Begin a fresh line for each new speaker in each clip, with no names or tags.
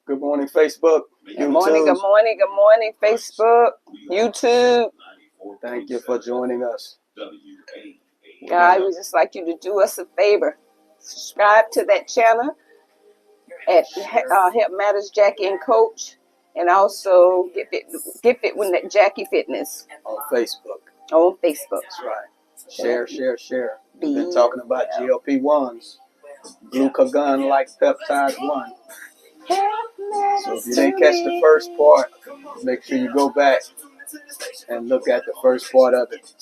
Good morning, Facebook.
Good morning, good morning, good morning, Facebook, YouTube.
Thank you for joining us.
God, we just like you to do us a favor. Subscribe to that channel at Help Matters Jackie and Coach, and also Get Fit with Jackie Fitness
on Facebook.
On Facebook.
That's right. Share. We've been talking about GLP-1s, glucagon-like peptide 1. So if you didn't catch the first part, make sure you go back and look at the first part of it.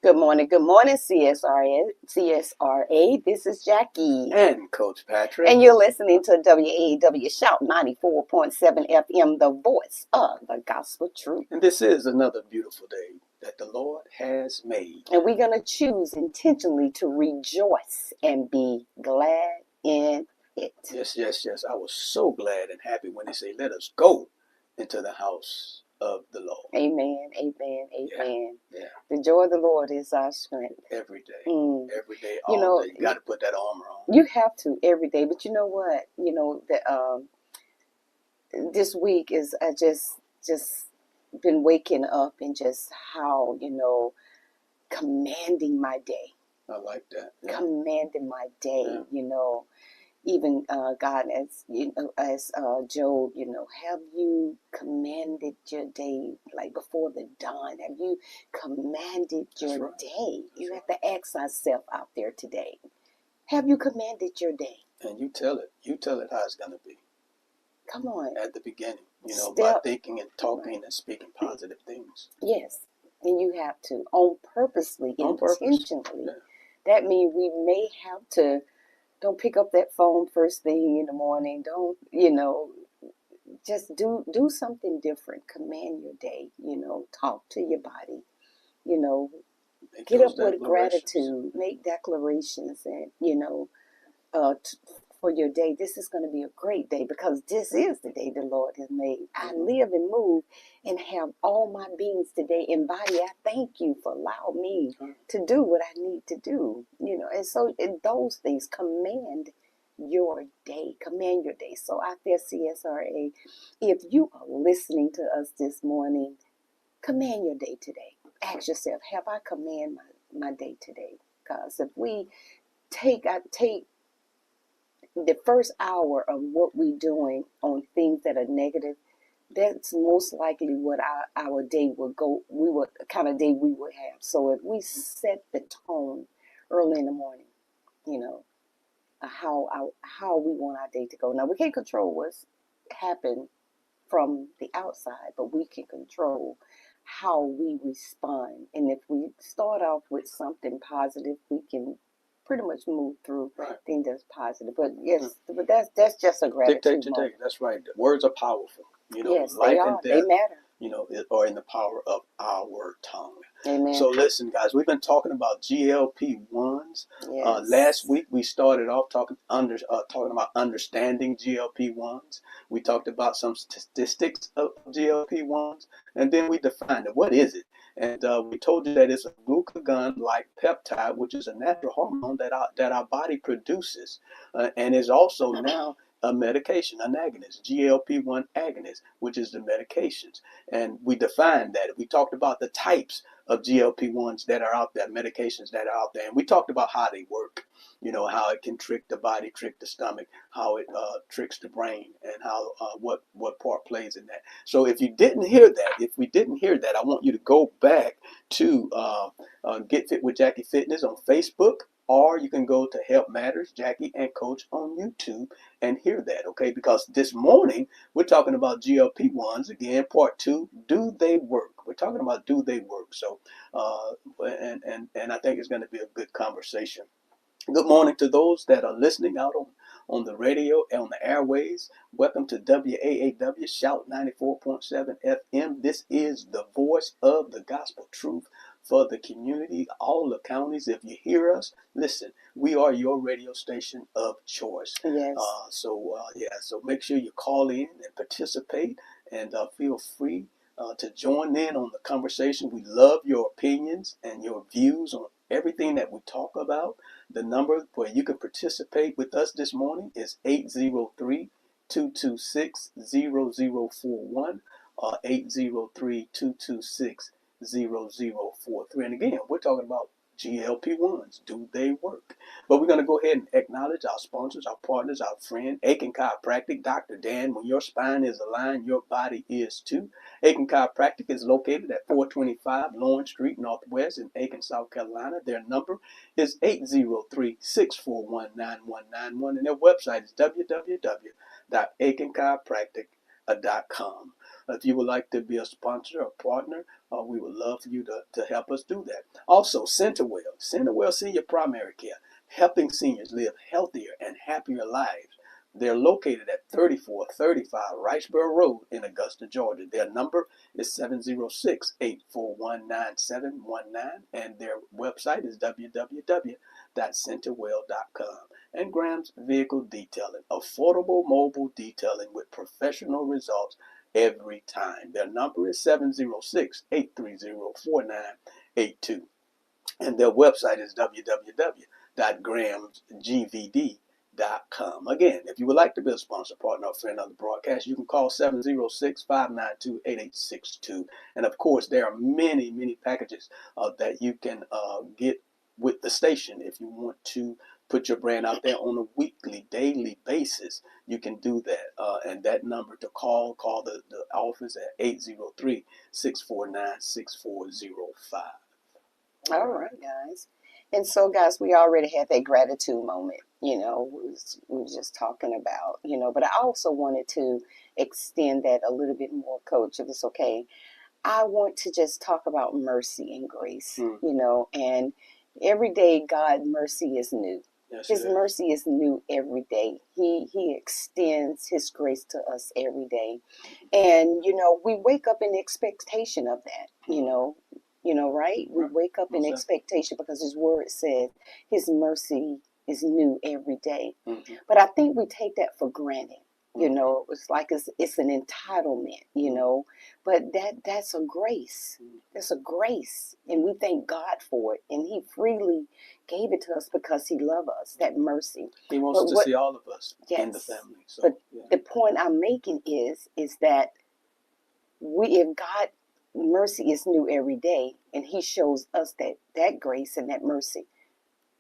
Good morning, CSRA. This is Jackie.
And Coach Patrick.
And you're listening to WAW Shout 94.7 FM, the voice of the gospel truth.
And this is another beautiful day that the Lord has made.
And we're going to choose intentionally to rejoice and be glad in it.
Yes. I was so glad and happy when they say, let us go into the house of the Lord.
Amen.
Yeah.
The joy of the Lord is our strength.
Every day. Every day, all day. You got to put that armor on.
You have to every day. But you know what? This week is I just been waking up and just how, commanding my day.
I like that. Yeah.
Commanding my day, even God, as Job, have you commanded your day like before the dawn? Have you commanded your day? You have to ask ourselves out there today. Have you commanded your day?
And you tell it how it's going to be.
Come on.
At the beginning, by thinking and talking and speaking positive things.
Yes. And you have to, intentionally.
Yeah.
That means we may have to, don't pick up that phone first thing in the morning. Don't, just do something different. Command your day, talk to your body, get up with gratitude, make declarations and, for your day. This is going to be a great day because this is the day the Lord has made. I live and move and have all my beings today in body. I thank you for allowing me to do what I need to do, and so in those things, command your day. Command your day. So out there, CSRA, if you are listening to us this morning, command your day today. Ask yourself, have I command my day today? Because if we take the first hour of what we're doing on things that are negative, that's most likely what our day will go, kind of day we would have. So if we set the tone early in the morning, how we want our day to go. Now, we can't control what's happened from the outside, but we can control how we respond. And if we start off with something positive, we can pretty much move through things that's positive. But yes, but that's just a gratitude
Dictate today. That's right. Words are powerful.
Yes,
life
they are.
And death,
they matter.
Are in the power of our tongue.
Amen.
So listen, guys, we've been talking about GLP-1s.
Yes.
Last week we started off talking about understanding GLP-1s. We talked about some statistics of GLP-1s, and then we defined it. What is it? And we told you that it's a glucagon-like peptide, which is a natural hormone that our body produces, and is also now a medication, an agonist, GLP-1 agonist, which is the medications. And we defined that. We talked about the types of GLP-1s that are out there, medications that are out there. And we talked about how they work, how it can trick the body, trick the stomach, how it tricks the brain, and how what part plays in that. So if we didn't hear that, I want you to go back to Get Fit with Jackie Fitness on Facebook. or you can go to Help Matters, Jackie and Coach on YouTube and hear that, okay? Because this morning we're talking about GLP-1s again, part 2. Do they work? We're talking about do they work? So, and I think it's going to be a good conversation. Good morning to those that are listening out on the radio, on the airways. Welcome to WAAW Shout 94.7 FM. This is the voice of the gospel truth for the community, all the counties. If you hear us, listen, we are your radio station of choice.
Yes.
So make sure you call in and participate, and feel free to join in on the conversation. We love your opinions and your views on everything that we talk about. The number where you can participate with us this morning is 803-226-0041 or 803-226-0043. And again, we're talking about GLP-1s. Do they work? But we're going to go ahead and acknowledge our sponsors, our partners, our friend, Aiken Chiropractic. Dr. Dan, when your spine is aligned, your body is too. Aiken Chiropractic is located at 425 Lawrence Street Northwest in Aiken, South Carolina. Their number is 803-641-9191, and their website is www.aikenchiropractic.com. If you would like to be a sponsor or partner, we would love for you to help us do that. Also, Centerwell Senior Primary Care, helping seniors live healthier and happier lives. They're located at 3435 Riceboro Road in Augusta, Georgia. Their number is 706-841-9719, and their website is www.centerwell.com. And Graham's Vehicle Detailing, affordable mobile detailing with professional results every time. Their number is 706-830-4982. And their website is www.grahamsgvd.com. Again, if you would like to be a sponsor, partner, or friend of the broadcast, you can call 706-592-8862. And of course, there are many, many packages that you can get with the station. If you want to put your brand out there on a weekly, daily basis, you can do that. And that number to call the office at 803-649-6405.
All right, guys. And so, guys, we already had that gratitude moment, we were just talking about, but I also wanted to extend that a little bit more, Coach, if it's okay. I want to just talk about mercy and grace, and every day God's mercy is new.
Yes,
His mercy is new every day. He extends his grace to us every day. And, we wake up in expectation of that, right? We wake up in expectation because his word says his mercy is new every day.
Mm-hmm.
But I think we take that for granted. It's like it's an entitlement, but that's a grace. That's a grace. And we thank God for it. And he freely gave it to us because he loves us, that mercy.
He wants to see all of us in the family. So,
but the point I'm making is that if God mercy is new every day, and he shows us that grace and that mercy,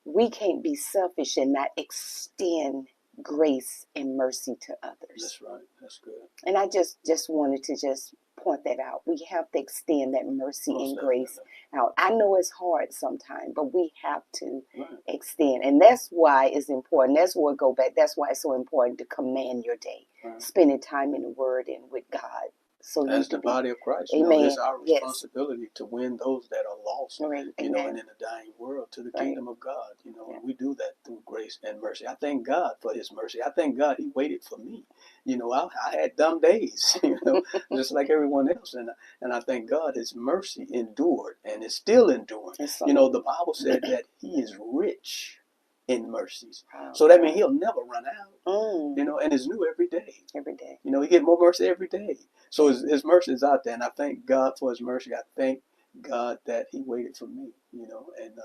we can't be selfish and not extend grace and mercy to others.
That's right. That's good.
And I just wanted to just point that out. We have to extend that mercy and grace out. I know it's hard sometimes, but we have to extend. And that's why it's important. That's where go back. That's why it's so important to command your day, spending time in the Word and with God. So
as the body of Christ, it's our responsibility to win those that are lost, and in a dying world to the kingdom of God, and we do that through grace and mercy. I thank God for his mercy. I thank God he waited for me. I had dumb days, just like everyone else, and I thank God his mercy endured and is still enduring. The Bible said that he is rich in mercies. So that means he'll never run out, and it's new every day.
Every day.
He get more mercy every day. So his mercy is out there, and I thank God for his mercy. I thank God that he waited for me, and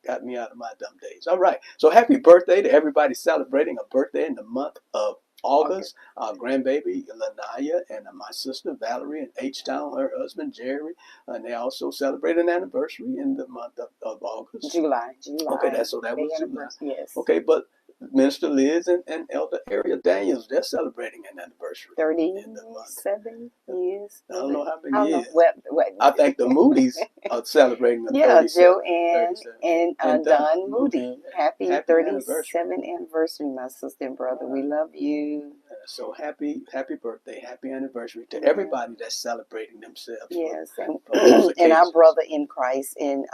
got me out of my dumb days. All right. So happy birthday to everybody celebrating a birthday in the month of August. Our grandbaby, Lanaya, and my sister, Valerie, in H-Town, her husband, Jerry. And they also celebrate an anniversary in the month of August.
July.
Okay, that was July.
Yes.
Okay, but Minister Liz and Elder Ariel Daniels, they're celebrating an anniversary in the month.
37 years.
I don't know how
I
many
don't know
years.
what.
I think the Moody's are celebrating the
Yeah,
37.
Joanne
37.
and
And
Don Moody. Happy
happy anniversary.
37th anniversary, my sister and brother. We love you.
So happy birthday, happy anniversary to
Yeah.
everybody that's celebrating themselves.
Yes, and,
for those
and our
occasions.
brother in Christ in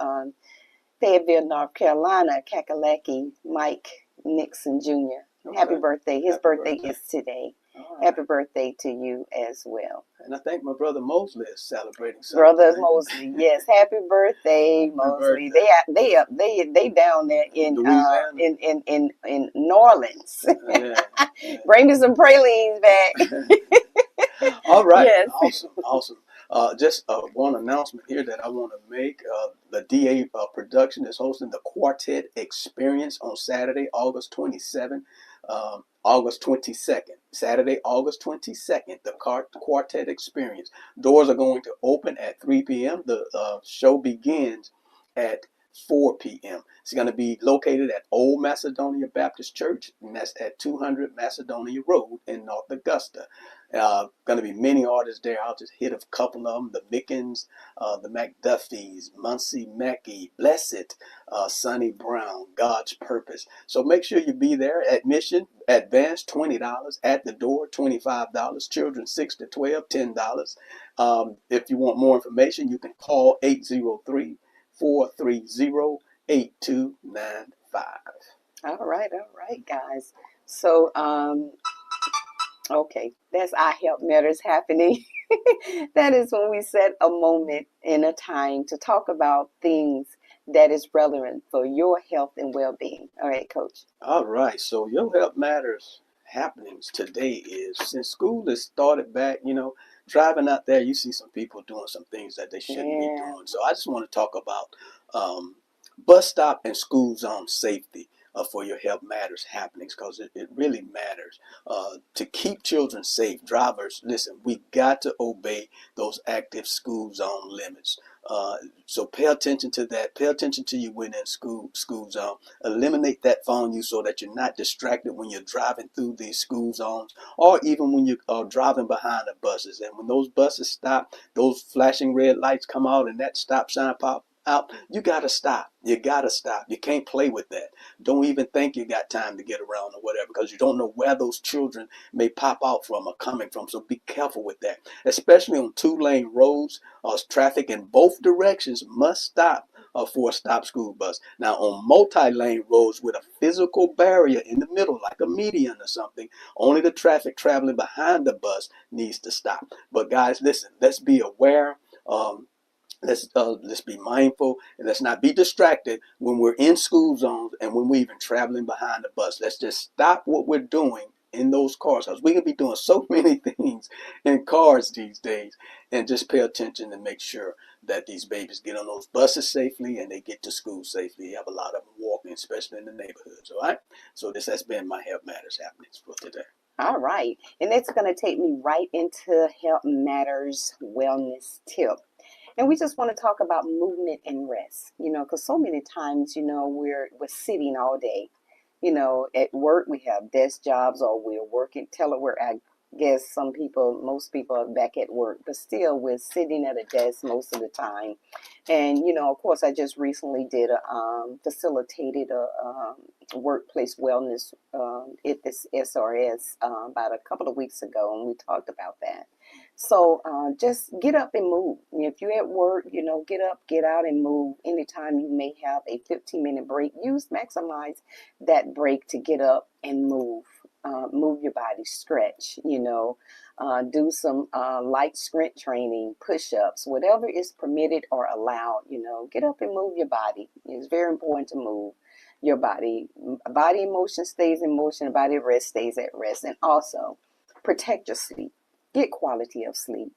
Fayetteville, North Carolina, Kakalaki, Mike Nixon Jr.
Okay.
Happy birthday. His
Happy
birthday
birthday.
is today.
All
Happy
right.
birthday to you as well.
And I think my brother Mosley is celebrating something.
Brother Mosley, yes, happy birthday,
Happy
Mosley.
birthday.
They down there in
Louisiana.
in New Orleans.
Yeah, yeah.
Bring me some pralines back.
All right.
Yes.
Awesome. Just one announcement here that I want to make. The DA production is hosting the Quartet Experience on Saturday, August 27th. August 22nd, Saturday, August 22nd, the Quartet Experience. Doors are going to open at 3 p.m. The show begins at 4 p.m. It's going to be located at Old Macedonia Baptist Church, and that's at 200 Macedonia Road in North Augusta. Going to be many artists there. I'll just hit a couple of them. The Mickens, the McDuffies, Muncie Mackey, Blessed, Sonny Brown, God's Purpose. So make sure you be there. Admission, advance $20. At the door, $25. Children 6 to 12, $10. If you want more information, you can call 803-430-8295.
All right, guys. So okay, that's our Help Matters happening. That is when we set a moment and a time to talk about things that is relevant for your health and well-being. All right, Coach.
All right, so your Health Matters happenings today is, since school has started back, driving out there, you see some people doing some things that they shouldn't be doing. So I just want to talk about bus stop and school zone safety for your Health Matters happenings, because it really matters to keep children safe. Drivers, listen, we got to obey those active school zone limits. So pay attention to that. Pay attention to you when in school zone. Eliminate that phone use so that you're not distracted when you're driving through these school zones, or even when you are driving behind the buses. And when those buses stop, those flashing red lights come out and that stop sign pop out, you gotta stop. You gotta stop. You can't play with that. Don't even think you got time to get around or whatever, because you don't know where those children may pop out from or coming from. So be careful with that, especially on 2-lane roads. Traffic in both directions must stop for a stop school bus. Now, on multi-lane roads with a physical barrier in the middle, like a median or something, only the traffic traveling behind the bus needs to stop. But guys, listen, let's be aware. Let's be mindful, and let's not be distracted when we're in school zones and when we're even traveling behind the bus. Let's just stop what we're doing in those cars, because we can be doing so many things in cars these days, and just pay attention and make sure that these babies get on those buses safely and they get to school safely. You have a lot of them walking, especially in the neighborhoods. All right. So this has been my Health Matters happenings for today.
All right. And that's going to take me right into Health Matters Wellness Tip. And we just want to talk about movement and rest, because so many times, we're sitting all day. At work we have desk jobs, or we're working telework. I guess most people are back at work, but still we're sitting at a desk most of the time. And, of course, I just recently facilitated a workplace wellness at this SRS about a couple of weeks ago, and we talked about that. So just get up and move. If you're at work, get up, get out and move. Anytime you may have a 15-minute break, maximize that break to get up and move. Move your body, stretch, do some light sprint training, push-ups, whatever is permitted or allowed, get up and move your body. It's very important to move your body. Body in motion stays in motion, body at rest stays at rest. And also protect your sleep. Get quality of sleep.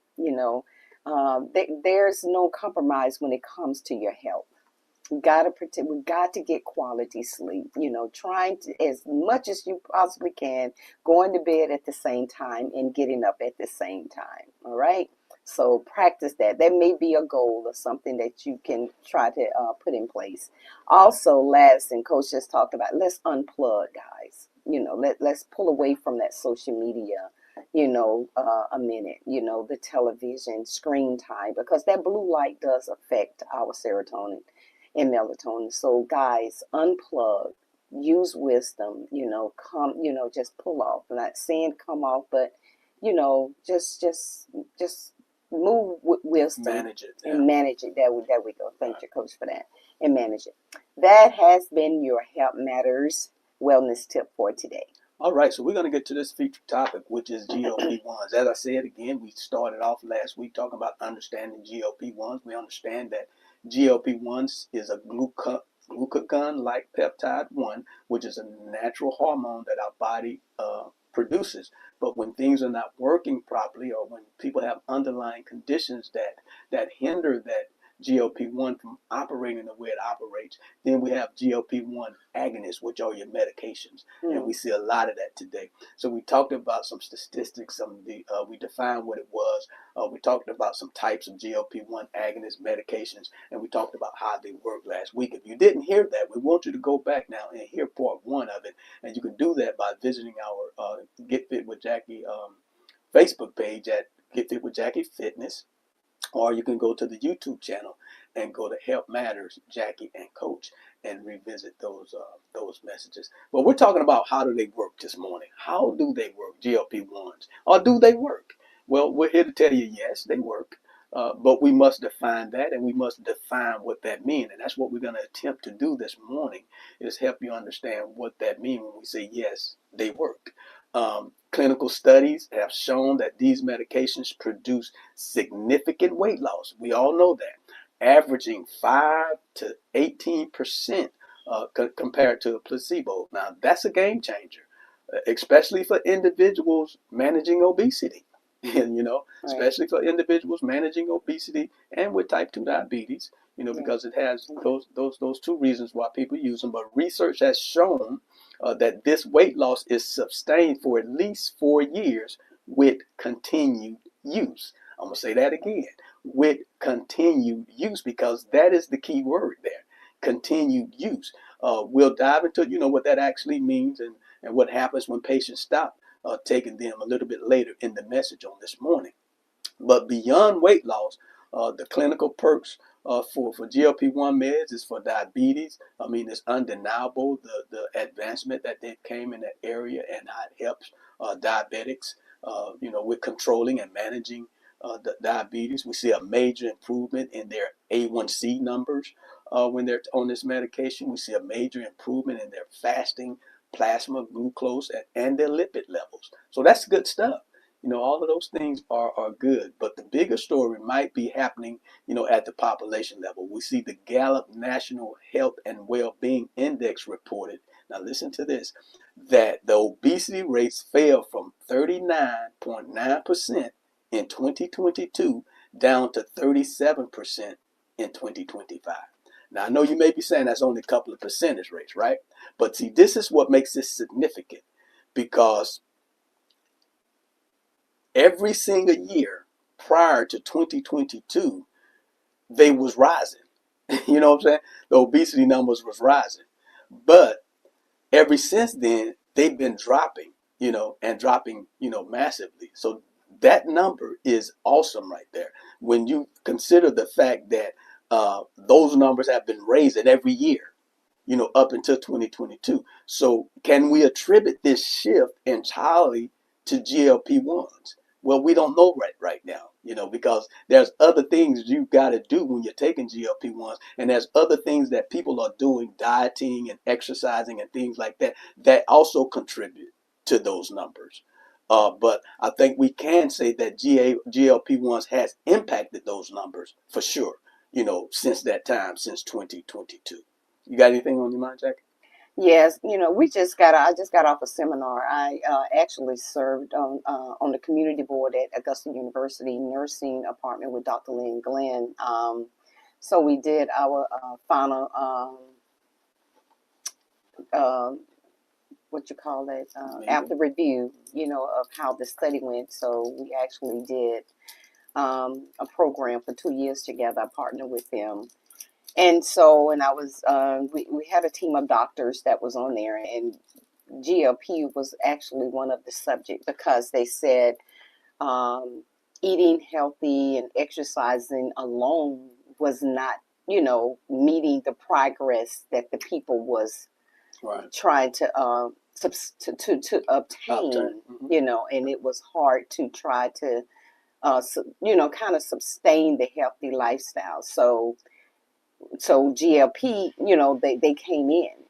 There's no compromise when it comes to your health. We got to get quality sleep, trying to, as much as you possibly can, going to bed at the same time and getting up at the same time. All right. So practice that. That may be a goal or something that you can try to put in place. Also, last, and Coach just talked about, let's unplug, guys. Let's pull away from that social media, a minute, the television, screen time, because that blue light does affect our serotonin and melatonin. So guys, unplug, use wisdom, just pull off. I'm not saying come off, but just move with wisdom.
Manage it. Yeah.
And manage it. There we go. Thank you, Coach, for that. And manage it. That has been your Health Matters wellness tip for today.
All right, so we're going to get to this featured topic, which is GLP-1s. As I said again, we started off last week talking about understanding GLP-1s. We understand that GLP-1s is a glucagon-like peptide 1, which is a natural hormone that our body produces. But when things are not working properly, or when people have underlying conditions that hinder that GLP-1 from operating the way it operates, then we have GLP-1 agonists, which are your medications. And we see a lot of that today. So we talked about some statistics, we defined what it was. We talked about some types of GLP-1 agonist medications, and we talked about how they work last week. If you didn't hear that, we want you to go back now and hear part 1 of it. And you can do that by visiting our Get Fit with Jackie Facebook page at Get Fit with Jackie Fitness. Or you can go to the YouTube channel and go to Health Matters, Jackie and Coach, and revisit those messages. But we're talking about how do they work this morning. How do they work, GLP-1s? Or do they work? Well, we're here to tell you, yes, they work. But we must define that, and we must define what that means. And that's what we're going to attempt to do this morning, is help you understand what that means when we say, yes, they work. Clinical studies have shown that these medications produce significant weight loss. We all know that, averaging 5 to 18% compared to a placebo. Now, that's a game changer, especially for individuals managing obesity. And, especially for individuals managing obesity and with type 2 diabetes, because it has those 2 reasons why people use them. But research has shown that this weight loss is sustained for at least 4 years with continued use. I'm going to say that again, with continued use, because that is the key word there, continued use. We'll dive into, what that actually means and what happens when patients stop taking them a little bit later in the message on this morning. But beyond weight loss, the clinical perks for GLP-1 meds is for diabetes. I mean, it's undeniable the advancement that they came in that area and how it helps diabetics, with controlling and managing the diabetes. We see a major improvement in their A1C numbers when they're on this medication. We see a major improvement in their fasting plasma glucose and their lipid levels. So that's good stuff. All of those things are good, but the bigger story might be happening, at the population level. We see the Gallup National Health and Well-Being Index reported, now listen to this, that the obesity rates fell from 39.9% in 2022 down to 37% in 2025. Now, I know you may be saying that's only a couple of percentage rates, right? But see, this is what makes this significant, because every single year prior to 2022, they was rising. You know what I'm saying? The obesity numbers was rising. But ever since then, they've been dropping, and dropping, massively. So that number is awesome right there. When you consider the fact that those numbers have been raising every year, up until 2022. So can we attribute this shift entirely to GLP-1s? Well, we don't know right now, because there's other things you've got to do when you're taking GLP-1s, and there's other things that people are doing, dieting and exercising and things like that, that also contribute to those numbers. But I think we can say that GLP-1s has impacted those numbers for sure, since that time, since 2022. You got anything on your mind, Jackie?
Yes, I just got off a seminar. I actually served on the community board at Augusta University nursing department with Dr. Lynn Glenn. So we did our final, after review, of how the study went. So we actually did a program for 2 years together. I partnered with them. And so, and I was, we had a team of doctors that was on there, and GLP was actually one of the subject because they said eating healthy and exercising alone was not, meeting the progress that the people was trying to obtain, and it was hard to try to, kind of sustain the healthy lifestyle. So GLP, they came in,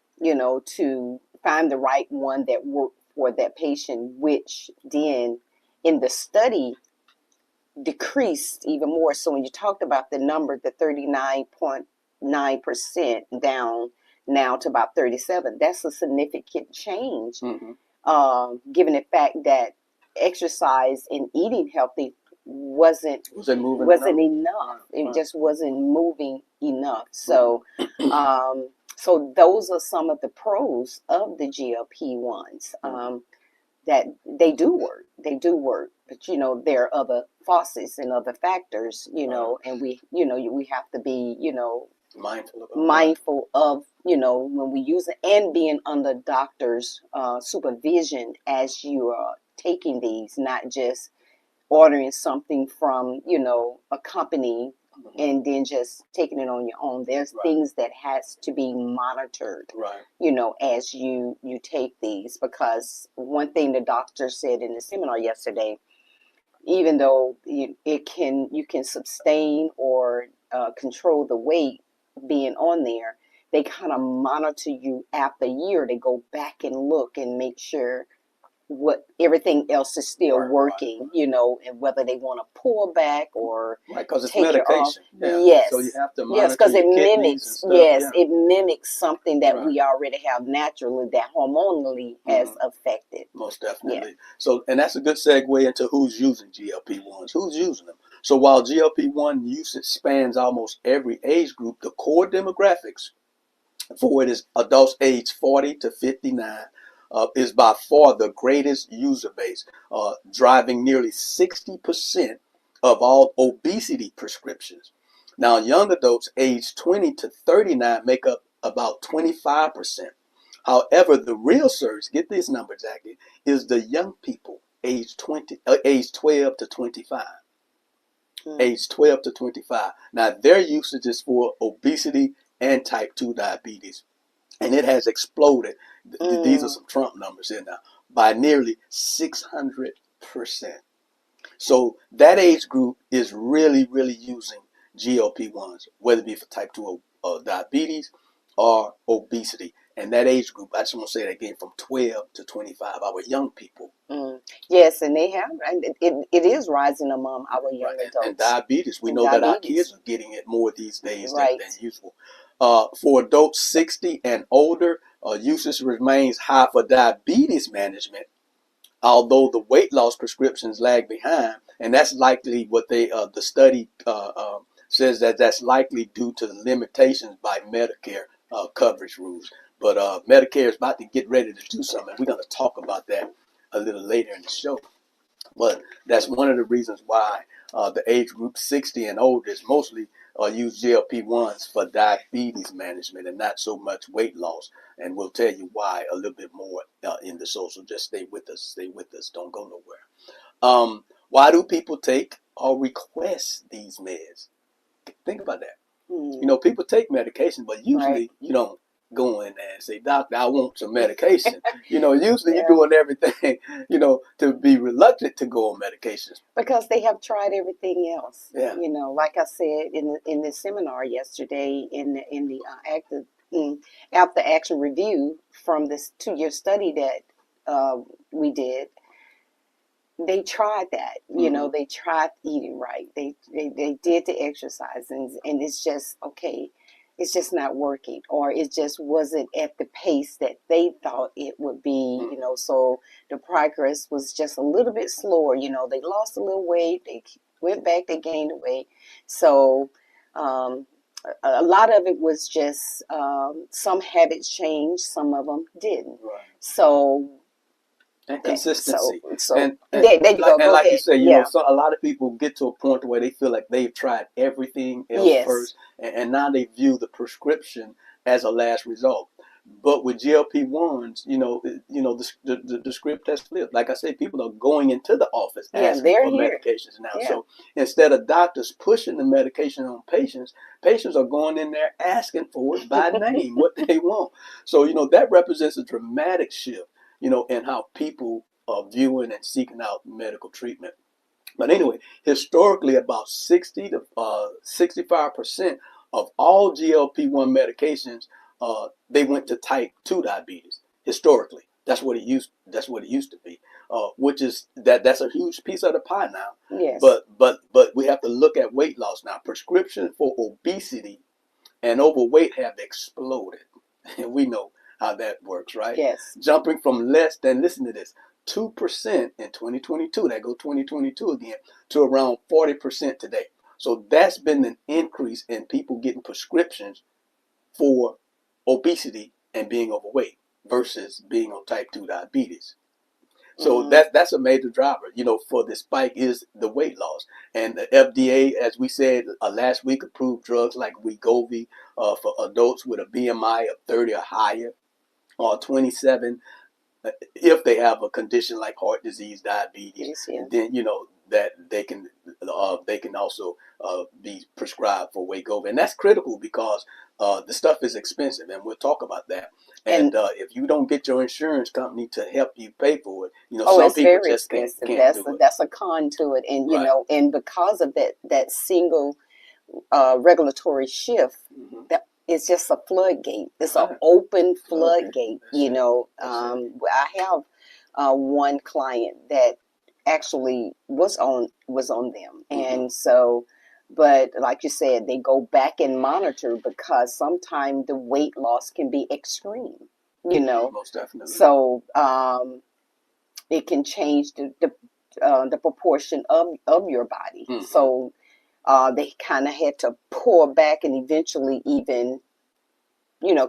to find the right one that worked for that patient, which then in the study decreased even more. So when you talked about the number, the 39.9% down now to about 37, that's a significant change, given the fact that exercise and eating healthy wasn't enough. It just wasn't moving enough. So so those are some of the pros of the GLP-1s, that they do work. But there are other faucets and other factors, and we have to be mindful of when we use it, and being under doctor's supervision as you are taking these, not just ordering something from a company and then just taking it on your own. There's things that has to be monitored, as you take these, because one thing the doctor said in the seminar yesterday, even though you can sustain or control the weight being on there, they kind of monitor you after a year. They go back and look and make sure what everything else is still working, and whether they want to pull back or
because it's
take
medication.
Yes,
so you have to monitor
because it
your
mimics. It mimics something that we already have naturally, that hormonally has affected.
Most definitely. So, and that's a good segue into who's using GLP-1s. Who's using them? So while GLP-1 usage spans almost every age group, the core demographics for it is adults age 40 to 59. Is by far the greatest user base, driving nearly 60% of all obesity prescriptions. Now, young adults aged 20 to 39 make up about 25%. However, the real surge, get this number, Jackie, is the young people age 12 to 25. Age 12 to 25. Now, their usage is for obesity and type 2 diabetes. And it has exploded. These are some Trump numbers here now, by nearly 600%. So that age group is really, really using GLP-1s, whether it be for type 2 diabetes or obesity. And that age group, I just want to say that again, from 12 to 25, our young people.
Yes, and they have, it is rising among our young adults.
And diabetes, we know that our kids are getting it more these days than usual. For adults 60 and older, usage remains high for diabetes management, although the weight loss prescriptions lag behind. And that's likely what the study says, that's likely due to the limitations by Medicare coverage rules. But Medicare is about to get ready to do something. We're going to talk about that a little later in the show. But that's one of the reasons why the age group 60 and older is mostly use GLP-1s for diabetes management and not so much weight loss. And we'll tell you why a little bit more in the show. So just stay with us. Stay with us. Don't go nowhere. Why do people take or request these meds? Think about that. People take medication, but usually you don't go in there and say, "Doctor, I want some medication." Usually you're doing everything, to be reluctant to go on medications.
Because they have tried everything else. Like I said in the seminar yesterday, in the after action review from this 2-year study that we did, they tried that. They tried eating right. They did the exercise, and it's just okay. It's just not working, or it just wasn't at the pace that they thought it would be, so the progress was just a little bit slower. They lost a little weight, they went back, they gained weight. So a lot of it was just some habits changed, some of them didn't. So
And
So
consistency.
so
And
there you go.
and
Go
like you
ahead.
say,
Yeah.
so a lot of people get to a point where they feel like they've tried everything else
Yes.
first, and now they view the prescription as a last result. But with GLP-1s, the script has flipped. Like I say, people are going into the office
Yeah,
asking
they're
for
here.
medications now.
Yeah.
So instead of doctors pushing the medication on patients, patients are going in there asking for it by name, what they want. So, that represents a dramatic shift, in how people are viewing and seeking out medical treatment. But anyway, historically, about 60 to 65% of all GLP-1 medications, they went to type 2 diabetes. Historically, that's what it used to be, which is that's a huge piece of the pie now.
Yes.
But we have to look at weight loss now. Prescription for obesity and overweight have exploded. And we know how that works, right?
Yes.
Jumping from less than, listen to this, 2% in 2022, that go 2022 again, to around 40% today. So that's been an increase in people getting prescriptions for obesity and being overweight versus being on type 2 diabetes. So that's a major driver, for the spike is the weight loss. And the FDA, as we said last week, approved drugs like Wegovy for adults with a BMI of 30 or higher, or 27 if they have a condition like heart disease, diabetes.
Yes, yeah.
Then that they can also be prescribed for Wegovy, and that's critical because the stuff is expensive, and we'll talk about that. And if you don't get your insurance company to help you pay for it,
Oh,
some
it's
people
very
just can't
expensive.
can't do it.
That's a con to it, and
Right.
and because of that single regulatory shift,
Mhm.
that it's just a floodgate. It's an
Right.
open floodgate.
That's it.
I have one client that actually was on them, and so, but like you said, they go back and monitor because sometimes the weight loss can be extreme.
Most definitely.
So it can change the proportion of your body.
Mhm.
So they kind of had to pull back and eventually even,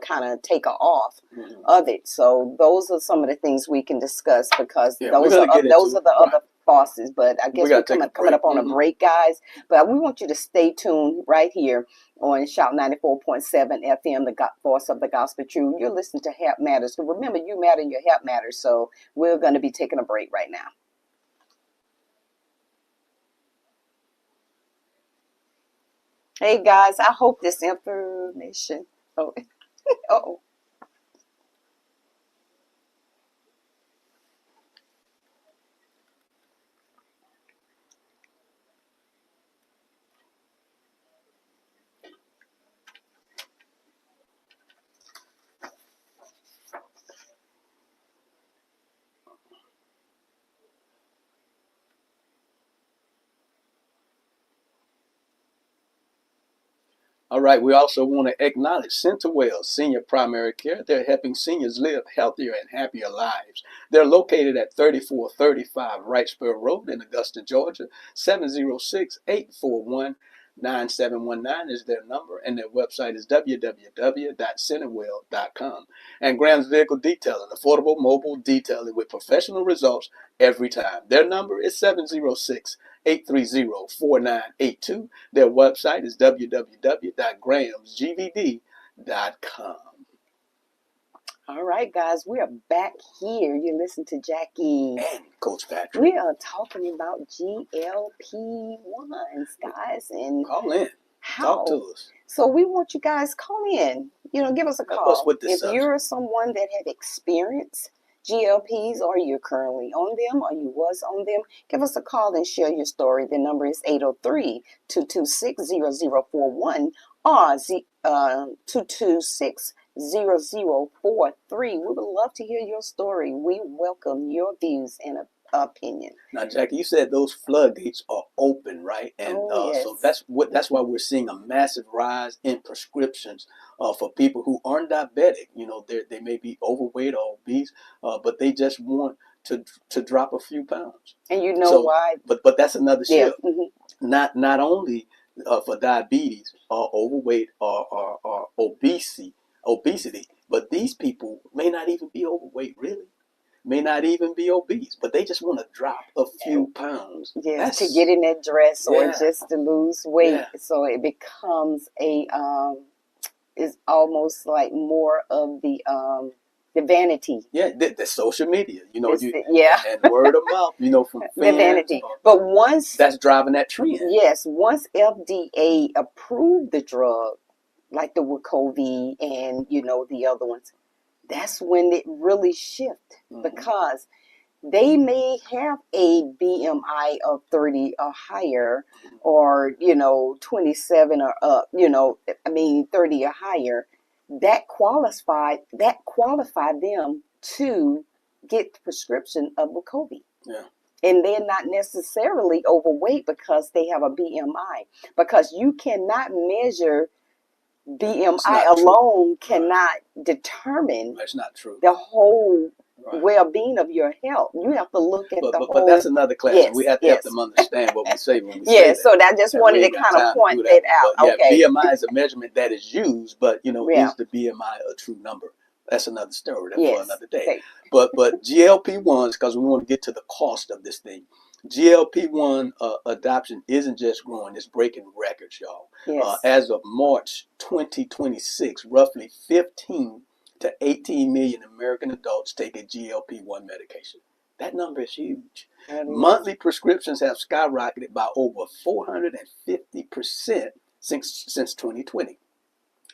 kind of take off
Mhm.
of it. So those are some of the things we can discuss because
Yeah, we're
those
gonna
are
get
those
into
are
it.
the
Right.
other bosses. But I
We
guess we're
gotta take a
coming
break.
up on a break, guys. But we want you to stay tuned right here on Shout 94.7 FM, the voice of the gospel truth. You're listening to Help Matters. So remember, you matter, your help matters. So we're going to be taking a break right now. Hey guys, I hope this information. Oh, oh.
All right, we also want to acknowledge Centerwell Senior Primary Care. They're helping seniors live healthier and happier lives. They're located at 3435 Wrightsboro Road in Augusta, Georgia. 706-841-9719 is their number, and their website is www.centerwell.com. And Graham's Vehicle Detailing, affordable mobile detailing with professional results every time. Their number is 706-830-4982. Their website is www.grahamsgvd.com.
All right, guys, we are back here. You listen to Jackie
and Coach Patrick.
We are talking about GLP-1s, guys, and
call in.
How?
Talk to us.
So we want you guys call in. Give us a
Help
call.
us with this
If
subject.
you're someone that have experienced GLPs, or you're currently on them, or you was on them, give us a call and share your story. The number is 803-226-0041 or 226-0043. We would love to hear your story. We welcome your views and opinion.
Now, Jackie, you said those floodgates are open, right? And
yes.
so that's why we're seeing a massive rise in prescriptions for people who aren't diabetic. They may be overweight or obese, but they just want to drop a few pounds.
And why?
But that's another shift.
Yeah. Mm-hmm.
Not only for diabetes or overweight or obesity, but these people may not even be overweight, really. may not even be obese, but they just want to drop a few pounds.
Yes, to get in that dress or just to lose weight.
Yeah.
So it becomes it's almost like more of the vanity.
Yeah, the social media, you know, and word of mouth, you know, from fans.
The vanity. But once
that's driving that trend.
Yes, once FDA approved the drug, like the Wegovy and the other ones, that's when it really shifted, because they may have a BMI of 30 or higher, or 27 or up, 30 or higher. That qualified them to get the prescription of Wegovy.
Yeah.
And they're not necessarily overweight because they have a BMI, because you cannot measure BMI alone cannot determine
that's not true.
the whole well-being of your health. You have to look at the whole.
But that's another class.
Yes,
we have to help them understand what we say when we say
yes,
that.
so I just wanted to kind of point that out.
But
okay.
BMI is a measurement that is used, but is the BMI a true number? That's another story for another day.
Okay.
But GLP-1s, because we want to get to the cost of this thing. GLP-1 adoption isn't just growing; it's breaking records, y'all.
Yes.
As of March 2026, roughly 15 to 18 million American adults take a GLP-1 medication. That number is huge. Monthly prescriptions have skyrocketed by over 450% since 2020.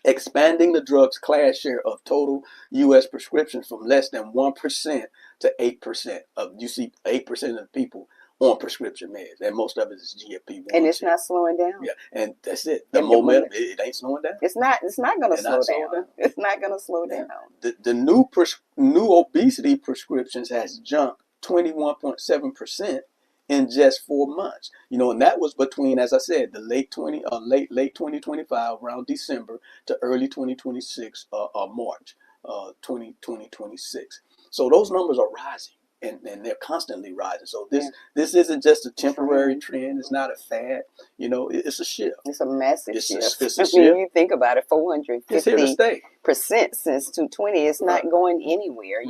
Expanding the drug's class share of total U.S. prescriptions from less than 1% to 8%. You see 8% of the people on prescription meds, and most of it is GLP-1.
And it's not slowing down.
Yeah, and that's it. The momentum, it ain't slowing down.
It's not going to slow down. It's not going to slow down.
The new obesity prescriptions has jumped 21.7% in just 4 months. And that was between, as I said, the late 2025, around December, to early 2026, March 2026. So those numbers are rising, and they're constantly rising. So this isn't just a temporary trend. It's not a fad. It's a shift.
It's a massive shift.
It's a shift.
You think about it, 450%.
It's here to stay.
Since 220. It's not going anywhere.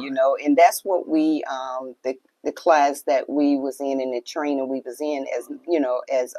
And that's what we the class that we was in and the training we was in as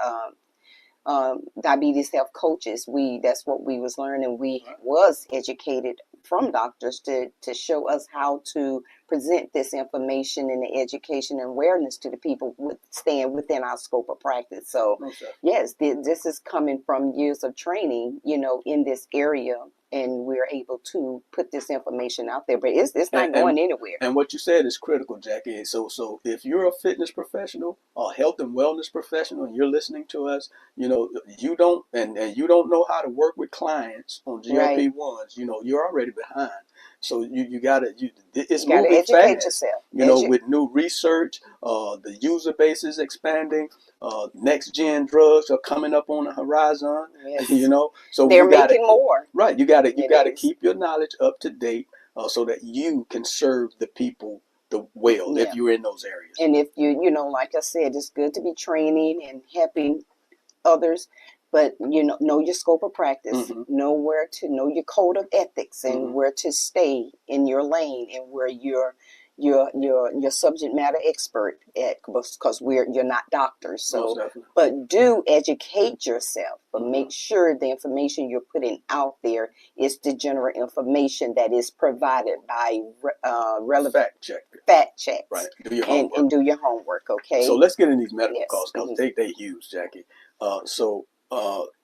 diabetes health coaches, that's what we was learning. We was educated from doctors to show us how to present this information and the education and awareness to the people staying within our scope of practice. So yes, this is coming from years of training, in this area, and we're able to put this information out there, but it's not going anywhere. And
what you said is critical, Jackie. So if you're a fitness professional or health and wellness professional and you're listening to us, you don't know how to work with clients on GLP-1s, you're already behind. So it's moving
educate
fast.
Yourself.
With new research, the user base is expanding. Next gen drugs are coming up on the horizon.
Yes.
So
they're making more.
Right. You got to keep your knowledge up to date, so that you can serve the people well if you're in those areas.
And if like I said, it's good to be training and helping others, but know your scope of practice, know your code of ethics, and where to stay in your lane, and where you're subject matter expert at, because you're not doctors. So but do educate yourself, but make sure the information you're putting out there is the general information that is provided by relevant fact checks.
Right. Do your homework.
And do your homework. Okay.
So let's get in these medical costs, because they huge, Jackie.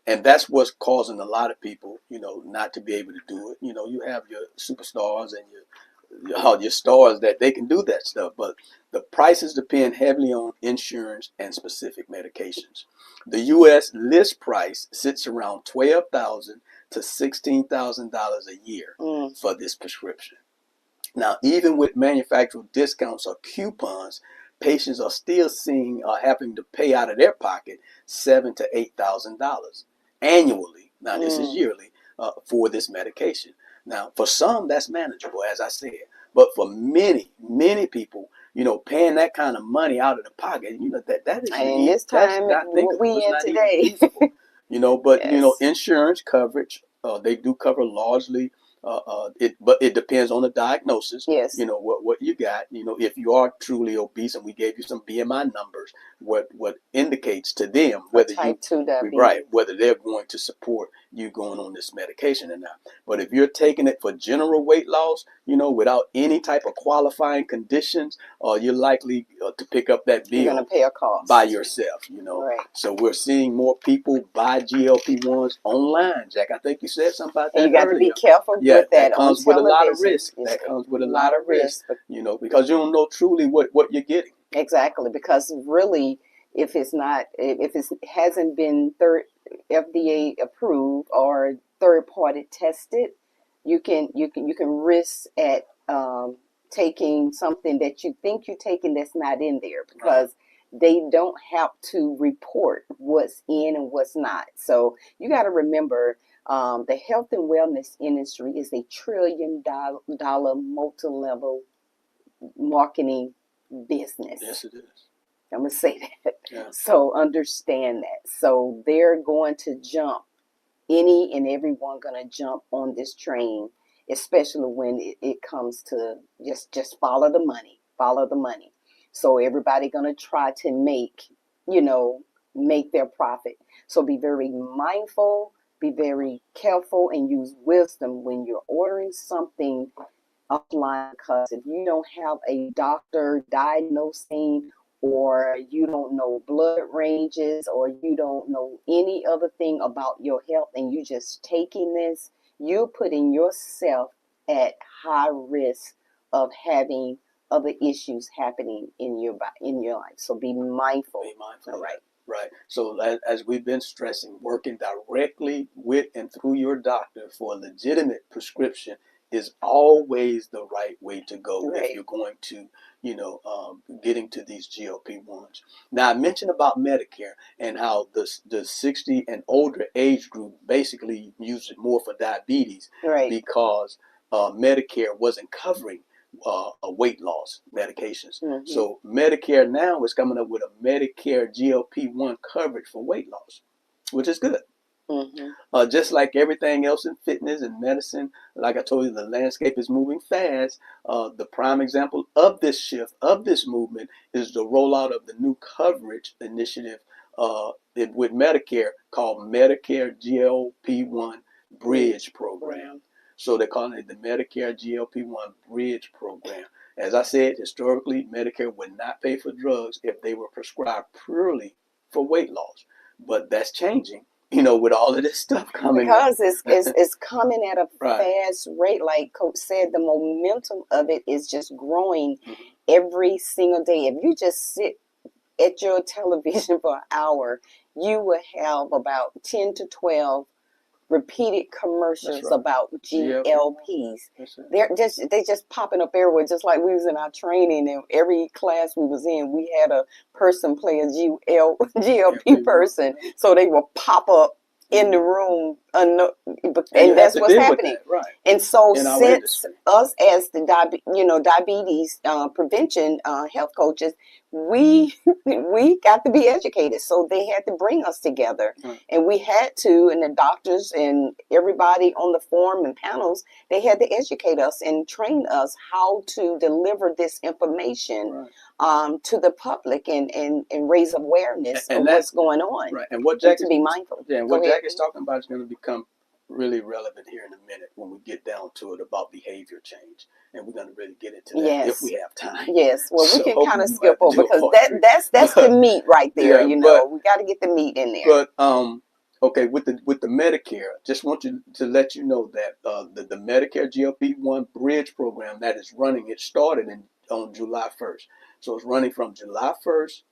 And that's what's causing a lot of people, not to be able to do it. You have your superstars and your stars that they can do that stuff, but the prices depend heavily on insurance and specific medications. The U.S. list price sits around $12,000 to $16,000 a year for this prescription. Now, even with manufacturer discounts or coupons, patients are still having to pay out of their pocket $7,000 to $8,000 annually. Now, this is yearly for this medication. Now, for some, that's manageable, as I said. But for many, many people, paying that kind of money out of the pocket, that is
and this time we in today.
But insurance coverage, they do cover largely But it depends on the diagnosis.
Yes.
You know what you got. You know, if you are truly obese, and we gave you some BMI numbers, what indicates to them
For
whether
type 2
right,
diabetes.
whether they're going to support you going on this medication or not. But if you're taking it for general weight loss, you know, without any type of qualifying conditions, you're likely to pick up that
You're going
bill
to pay a
by
cost.
yourself, you know.
Right.
So we're seeing more people buy GLP-1s online. Jack, I think you said something about
And
that
you got to be
earlier.
careful
Yeah,
with
that
that on
comes with a lot of
television.
risk.
It's
That comes with
a
a lot of risk,
But
you know, because you don't know truly what you're getting.
exactly, because really, if it's not, if it hasn't been FDA approved or third party tested, you can risk at taking something that you think you're taking that's not in there, because they don't have to report what's in and what's not. So you got to remember, the health and wellness industry is a $1 trillion multi-level marketing business.
Yes, it is.
I'm going to say that.
Yeah.
So understand that. So they're going to jump, any and everyone going to jump on this train, especially when it comes to just follow the money, follow the money. So everybody going to try to make their profit. So be very mindful, be very careful, and use wisdom when you're ordering something offline, because if you don't have a doctor diagnosing, or you don't know blood ranges, or you don't know any other thing about your health, and you just taking this, you're putting yourself at high risk of having other issues happening in your life. So be mindful.
Be mindful.
All right.
Right. So as we've been stressing, working directly with and through your doctor for a legitimate prescription is always the right way to go if you're going to, getting to these GLP-1s. Now, I mentioned about Medicare and how the 60 and older age group basically use it more for diabetes, because Medicare wasn't covering weight loss medications.
Mm-hmm.
So Medicare now is coming up with a Medicare GLP-1 coverage for weight loss, which is good.
Mm-hmm.
Just like everything else in fitness and medicine, like I told you, the landscape is moving fast. The prime example of this shift, of this movement, is the rollout of the new coverage initiative with Medicare, called Medicare GLP-1 Bridge Program. So they're calling it the Medicare GLP-1 Bridge Program. As I said, historically, Medicare would not pay for drugs if they were prescribed purely for weight loss. But that's changing, with all of this stuff coming.
Because it's coming at a fast rate. Like Coach said, the momentum of it is just growing every single day. If you just sit at your television for an hour, you will have about 10 to 12 repeated commercials about GLPs. They just popping up everywhere, just like we was in our training, and every class we was in, we had a person play a GLP person, so they will pop up in the room, and that's what's happening. And so since us as the diabetes prevention health coaches, we got to be educated. So they had to bring us together, and we had to, and the doctors and everybody on the forum and panels, they had to educate us and train us how to deliver this information to the public, and raise awareness of what's going on.
And what Jack
to be mindful.
Yeah, and what Jack is talking about is going to become really relevant here in a minute when we get down to it about behavior change, and we're going to really get into that if we have time.
Yes, well, we can kind of skip over, because that's the meat right there. We got to get the meat in there.
But okay, with the Medicare, just want to let you know that the Medicare GLP-1 Bridge Program that is running, it started on July 1st, so it's running from July 1st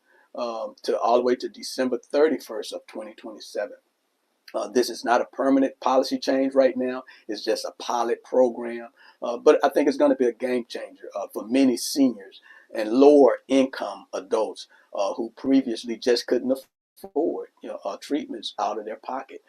to all the way to December 31st of 2027. This is not a permanent policy change right now. It's just a pilot program. But I think it's going to be a game changer for many seniors and lower income adults who previously just couldn't afford treatments out of their pocket.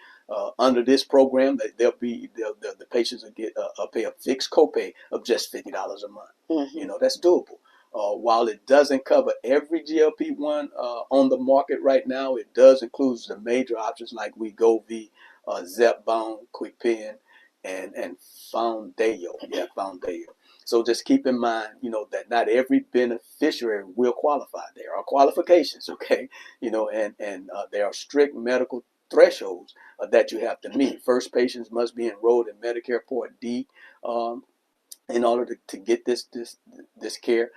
Under this program, the patients will get pay a fixed copay of just $50 a month. That's doable. While it doesn't cover every GLP-1 on the market right now, it does include the major options like Wegovy, Zepbound, QuickPen, and Foundeo. Yeah, Foundeo. So just keep in mind, that not every beneficiary will qualify. There are qualifications, okay? And there are strict medical thresholds that you have to meet. First, patients must be enrolled in Medicare Part D. In order to get this care.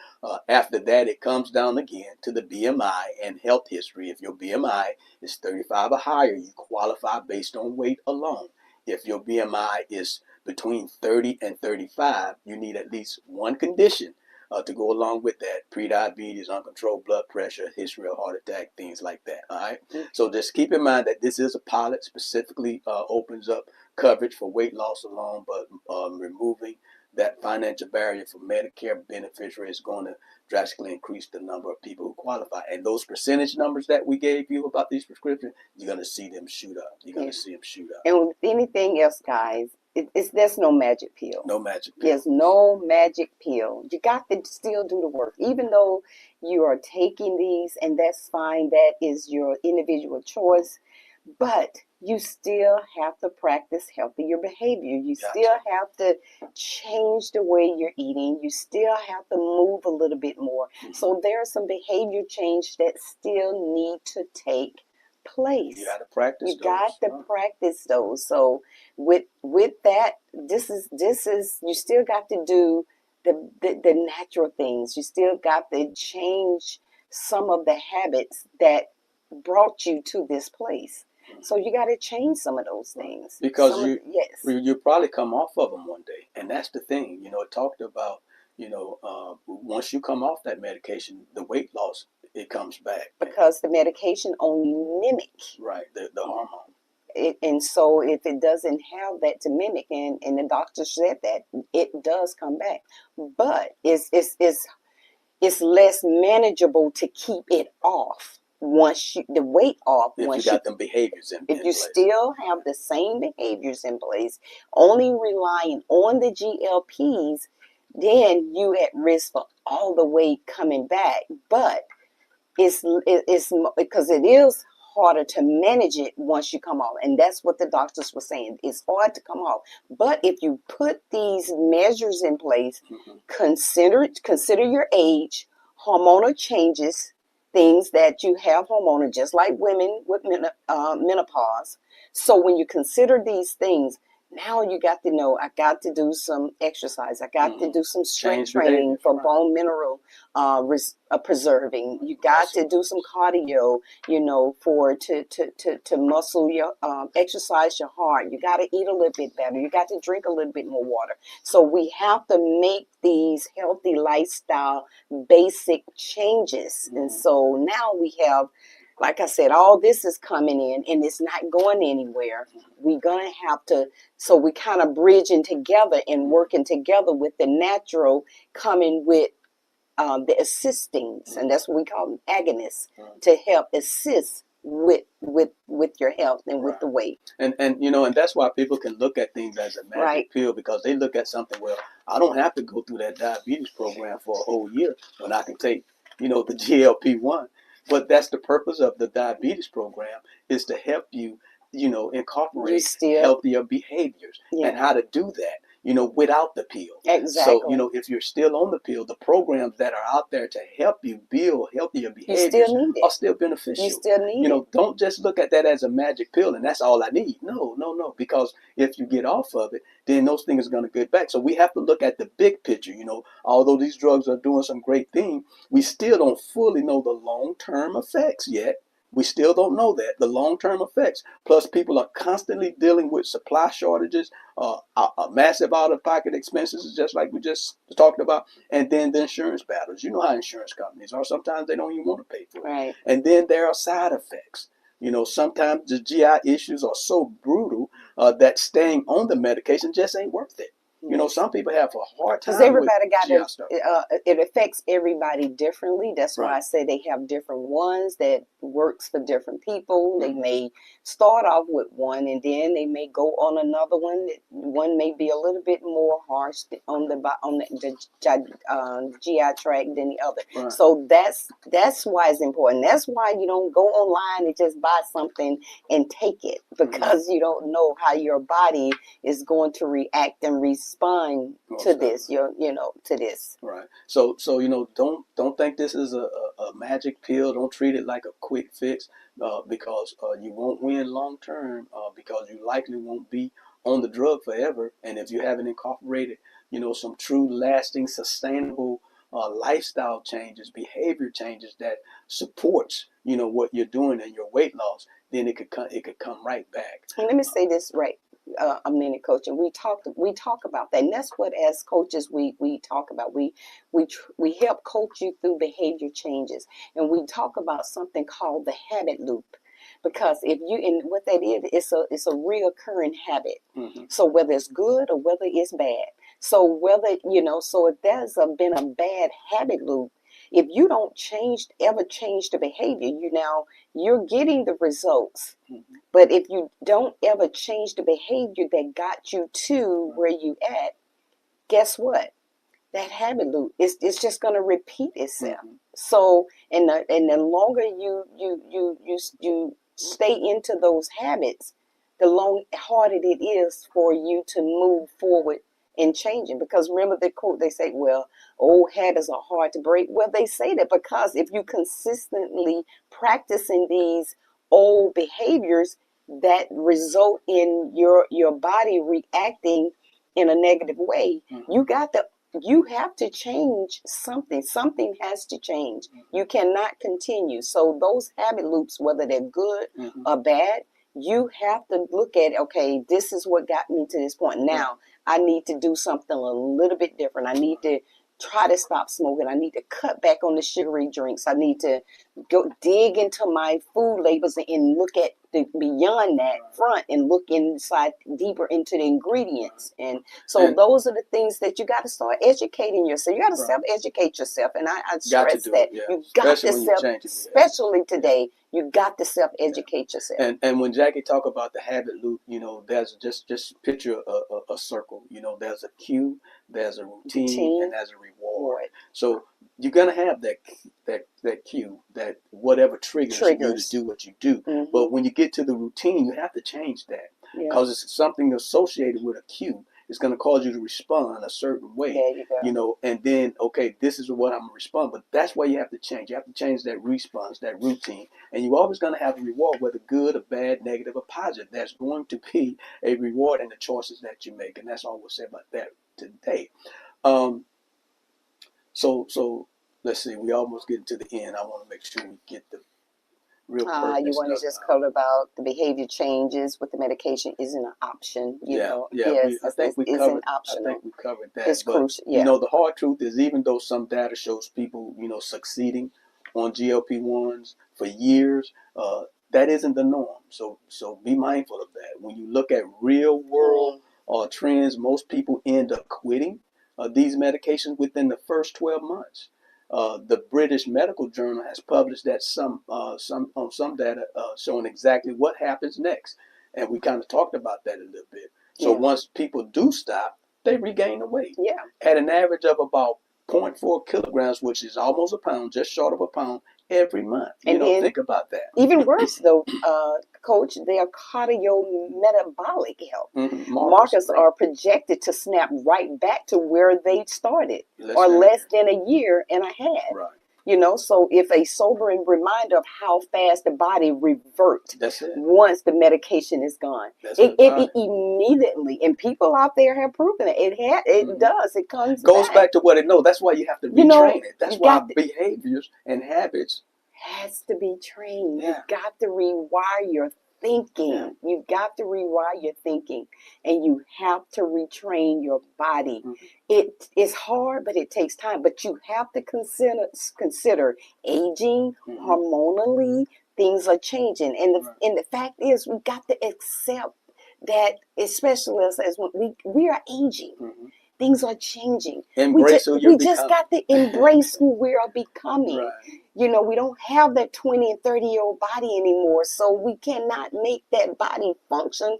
After that, it comes down again to the BMI and health history. If your BMI is 35 or higher, you qualify based on weight alone. If your BMI is between 30 and 35, you need at least one condition to go along with that: prediabetes, uncontrolled blood pressure, history of heart attack, things like that. All right. So just keep in mind that this is a pilot, specifically opens up coverage for weight loss alone, but removing that financial barrier for Medicare beneficiaries is going to drastically increase the number of people who qualify. And those percentage numbers that we gave you about these prescriptions, you're going to see them shoot up. You're going to see them shoot up.
And with anything else, guys, there's no magic pill.
No magic pill.
There's no magic pill. You got to still do the work. Even though you are taking these, and that's fine, that is your individual choice, but you still have to practice healthier behavior. You still have to change the way you're eating. You still have to move a little bit more. So there are some behavior change that still need to take place.
You got to practice those.
You got to practice those. So with that, this is you still got to do the natural things. You still got to change some of the habits that brought you to this place. So you got to change some of those things.
Because you probably come off of them one day. And that's the thing. It talked about, once you come off that medication, the weight loss, it comes back.
Because the medication only mimic.
Right, the hormone.
And so if it doesn't have that to mimic, and the doctor said that, it does come back. But it's less manageable to keep it off. Once the weight off,
if you got them behaviors in
if you
place.
still have the same behaviors in place, only relying on the GLPs, then you at risk for all the weight coming back. But it's because it is harder to manage it once you come off, and that's what the doctors were saying. It's hard to come off, but if you put these measures in place, consider your age, hormonal changes, things that you have hormonal, just like women with menopause. So when you consider these things, now you got to know, I got to do some exercise. I got to do some strength training for bone mineral preserving. You got to do some cardio, for to muscle your exercise your heart. You got to eat a little bit better. You got to drink a little bit more water. So we have to make these healthy lifestyle basic changes. And so now we have, like I said, all this is coming in and it's not going anywhere. We're going to have to, so we kind of bridging together and working together with the natural coming with the assistings, and that's what we call them, agonists, to help assist with your health and with the weight.
And that's why people can look at things as a magic pill, because they look at something, well, I don't have to go through that diabetes program for a whole year when I can take, the GLP-1. But that's the purpose of the diabetes program, is to help you, incorporate healthier behaviors and how to do that, without the pill.
Exactly.
So, if you're still on the pill, the programs that are out there to help you build healthier behaviors are still beneficial.
You still need it.
Don't just look at that as a magic pill and that's all I need. No. Because if you get off of it, then those things are going to get back. So we have to look at the big picture. Although these drugs are doing some great things, we still don't fully know the long-term effects yet. We still don't know that, the long-term effects. Plus, people are constantly dealing with supply shortages, massive out-of-pocket expenses, just like we just talked about, and then the insurance battles. You know how insurance companies are. Sometimes they don't even want to pay for it.
Right.
And then there are side effects. Sometimes the GI issues are so brutal that staying on the medication just ain't worth it. You know, some people have a hard
because
time with
everybody got
GI stuff.
it affects everybody differently. That's why
Right.
I say they have different ones that works for different people. They
Mhm.
may start off with one and then they may go on another one. One may be a little bit more harsh on the GI tract than the other.
Right.
So that's why it's important. That's why you don't go online and just buy something and take it, because you don't know how your body is going to react and respond
Most
to
definitely.
this. To this.
Right. So you know, don't think this is a magic pill. Don't treat it like a quick fix, because you won't win long term, because you likely won't be on the drug forever. And if you haven't incorporated, you know, some true, lasting, sustainable lifestyle changes, behavior changes that supports, you know, what you're doing and your weight loss, then it could come right back.
And let me say this right a minute, coach. And we talk about that, and that's what as coaches we talk about. We help coach you through behavior changes, and we talk about something called the habit loop. Because if you and what that is, it's a reoccurring habit.
Mm-hmm.
So whether it's good or whether it's bad, so whether so if there's been a bad habit loop, if you don't ever change the behavior, you're getting the results.
Mm-hmm.
But if you don't ever change the behavior that got you to where you at, guess what? That habit loop it's just going to repeat itself.
Mm-hmm.
So and the longer you stay into those habits, the harder it is for you to move forward in changing. Because remember the quote, they say, well, old habits are hard to break. Well, they say that because if you consistently practicing these old behaviors that result in your body reacting in a negative way,
Mm-hmm.
you have to change something. Something has to change. You cannot continue. So those habit loops, whether they're good
Mm-hmm.
or bad, you have to look at, okay, this is what got me to this point. Now I need to do something a little bit different. I need to try to stop smoking. I need to cut back on the sugary drinks. I need to go dig into my food labels and look at beyond that front and look inside deeper into the ingredients. And so those are the things that you got to start educating yourself. You got to self-educate yourself. And I stress that you got to especially today, you got to self-educate yourself.
And when Jackie talk about the habit loop, you know, there's just picture a circle. You know, there's a cue, there's a routine, and there's a reward. So you're gonna have that cue, that whatever triggers you to do what you do.
Mm-hmm.
But when you get to the routine, you have to change that, because it's something associated with a cue. It's going to cause you to respond a certain way.
There you go.
You know, and then, okay, this is what I'm going to respond. But that's why you have to change. You have to change that response, that routine. And you're always going to have a reward, whether good or bad, negative or positive. There's going to be a reward in the choices that you make. And that's all we'll say about that today. So let's see. We almost getting to the end. I want to make sure we get the real pertinent
you want to just cover about the behavior changes with the medication isn't an option.
I think we covered that.
It's crucial.
You know, the hard truth is, even though some data shows people, you know, succeeding on GLP-1s for years, that isn't the norm. So be mindful of that. When you look at real world trends, most people end up quitting these medications within the first 12 months. The British Medical Journal has published that some data showing exactly what happens next, and we kind of talked about that a little bit. So once people do stop, they regain the weight at an average of about 0.4 kilograms, which is almost a pound, just short of a pound, every month. And think about that.
Even worse, though, Coach, their cardiometabolic health markers are projected to snap right back to where they started, or less than a year and a half.
Right.
You know, so if a sobering reminder of how fast the body reverts once the medication is gone. It immediately, and people out there have proven it. It does. It goes
back to what it knows. That's why you have to retrain it. That's why behaviors and habits
has to be trained. You've got to rewire your thinking. You've got to rewire your thinking, and you have to retrain your body. It is hard, but it takes time. But you have to consider aging hormonally. Things are changing, and the fact is, we got to accept that especially us as we are aging.
Mm-hmm.
Things are changing.
Embrace who you're
We just got to embrace who we are becoming.
Right.
You know, we don't have that 20 and 30-year-old body anymore, so we cannot make that body function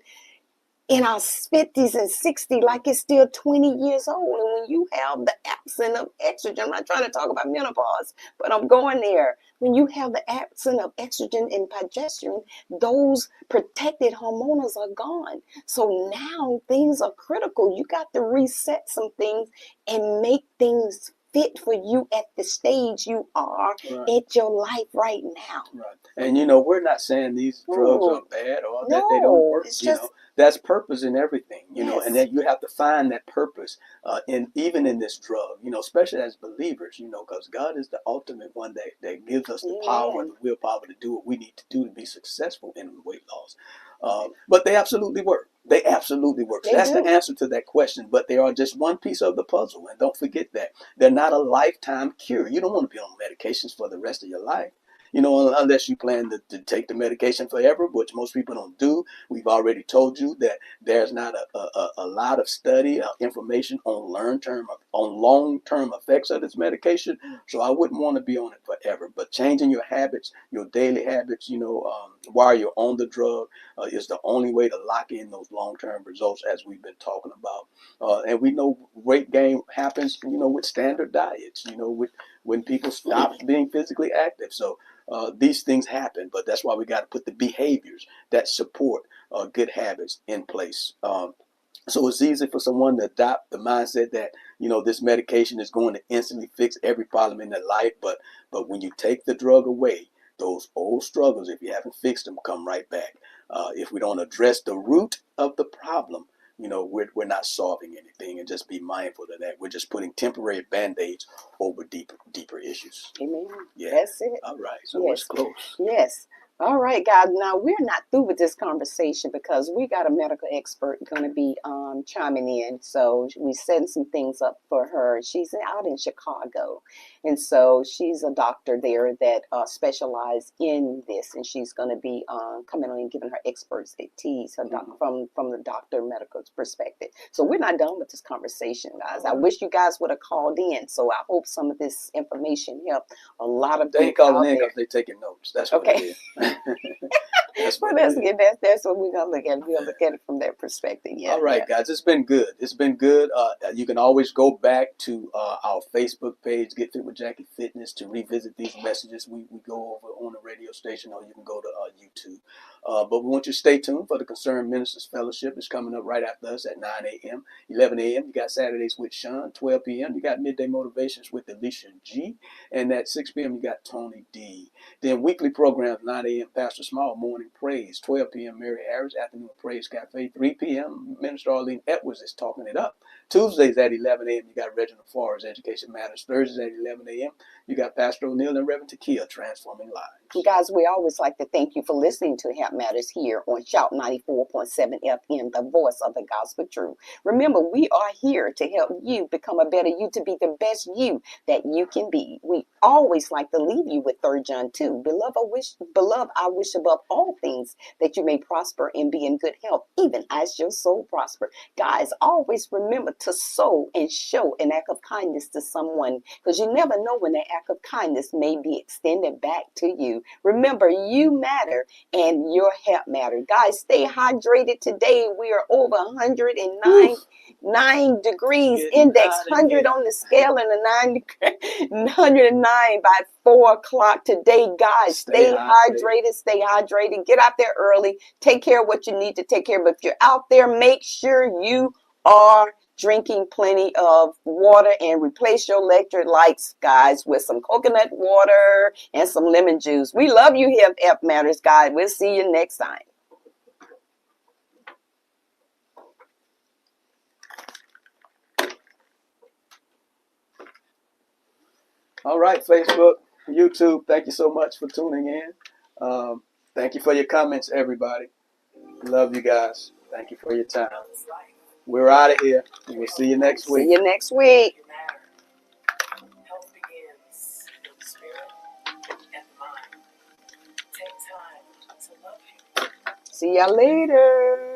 in our 50s and 60s like it's still 20 years old. And when you have the absence of estrogen, I'm not trying to talk about menopause, but I'm going there. When you have the absence of estrogen and progesterone, those protected hormones are gone. So now things are critical. You got to reset some things and make things fit for you at the stage you are at your life right now.
Right. And you know, we're not saying these drugs are bad or that they don't work.
It's
You
just,
know, that's purpose in everything. You know,
yes.
and that you have to find that purpose in even in this drug. You know, especially as believers. You know, because God is the ultimate one that gives us the power and the willpower to do what we need to do to be successful in weight loss. But they absolutely work. They absolutely work. So that's the answer to that question. But they are just one piece of the puzzle. And don't forget that they're not a lifetime cure. You don't want to be on medications for the rest of your life. You know, unless you plan to take the medication forever, which most people don't do. We've already told you that there's not a lot of study information on long-term effects of this medication. So I wouldn't want to be on it forever. But changing your habits, your daily habits, you know, while you're on the drug is the only way to lock in those long-term results, as we've been talking about. And we know weight gain happens, you know, with standard diets, you know, when people stop being physically active. So these things happen, but that's why we got to put the behaviors that support good habits in place. So it's easy for someone to adopt the mindset that, you know, this medication is going to instantly fix every problem in their life. But when you take the drug away, those old struggles, if you haven't fixed them, come right back. If we don't address the root of the problem, you know, we're not solving anything. And just be mindful of that. We're just putting temporary band-aids over deeper issues.
Amen.
Yeah.
That's it.
All right. So let's close.
Yes. All right, guys. Now, we're not through with this conversation because we got a medical expert going to be chiming in. So we setting some things up for her. She's out in Chicago. And so she's a doctor there that specializes in this. And she's going to be coming on and giving her expertise from the doctor medical perspective. So we're not done with this conversation, guys. I wish you guys would have called in. So I hope some of this information helped a lot of people.
They ain't calling in because they're taking notes. That's what it is.
That's what we're gonna look at. We're gonna look at it from that perspective. Yeah.
All right, guys. It's been good. It's been good. You can always go back to our Facebook page, Get Fit with Jackie Fitness, to revisit these messages we go over on the radio station, or you can go to YouTube. But we want you to stay tuned for the Concerned Ministers Fellowship. It's coming up right after us at 9 a.m., 11 a.m. You got Saturdays with Sean, 12 p.m. You got Midday Motivations with Alicia G, and at 6 p.m. you got Tony D. Then weekly programs, 9 a.m. Pastor Small, Morning Praise, 12 p.m. Mary Harris, Afternoon Praise Cafe, 3 p.m. Minister Arlene Edwards is talking it up. Tuesdays at 11 a.m. you got Reginald Forrest, Education Matters. Thursdays at 11 a.m. you got Pastor O'Neill and Reverend Takia, Transforming Lives.
You guys, we always like to thank you for listening to Help Matters here on Shout 94.7 FM, the voice of the gospel truth. Remember, we are here to help you become a better you, to be the best you that you can be. We always like to leave you with 3 John 2. Beloved, I wish above all things that you may prosper and be in good health, even as your soul prosper. Guys, always remember to sow and show an act of kindness to someone, because you never know when that act of kindness may be extended back to you. Remember, you matter and your help matters. Guys, stay hydrated today. We are over 109 degrees index, 100 on the scale, and a 109 by 4 o'clock today. Guys, stay hydrated. Get out there early. Take care of what you need to take care of. But if you're out there, make sure you are drinking plenty of water and replace your electrolytes, guys, with some coconut water and some lemon juice. We love you here at F Matters, guys. We'll see you next time.
All right, Facebook, YouTube, thank you so much for tuning in. Thank you for your comments, everybody. Love you guys. Thank you for your time. We're out of here. We'll see you next week.
See you next week.
Health begins with the spirit and the mind. Take time to love you.
See y'all later.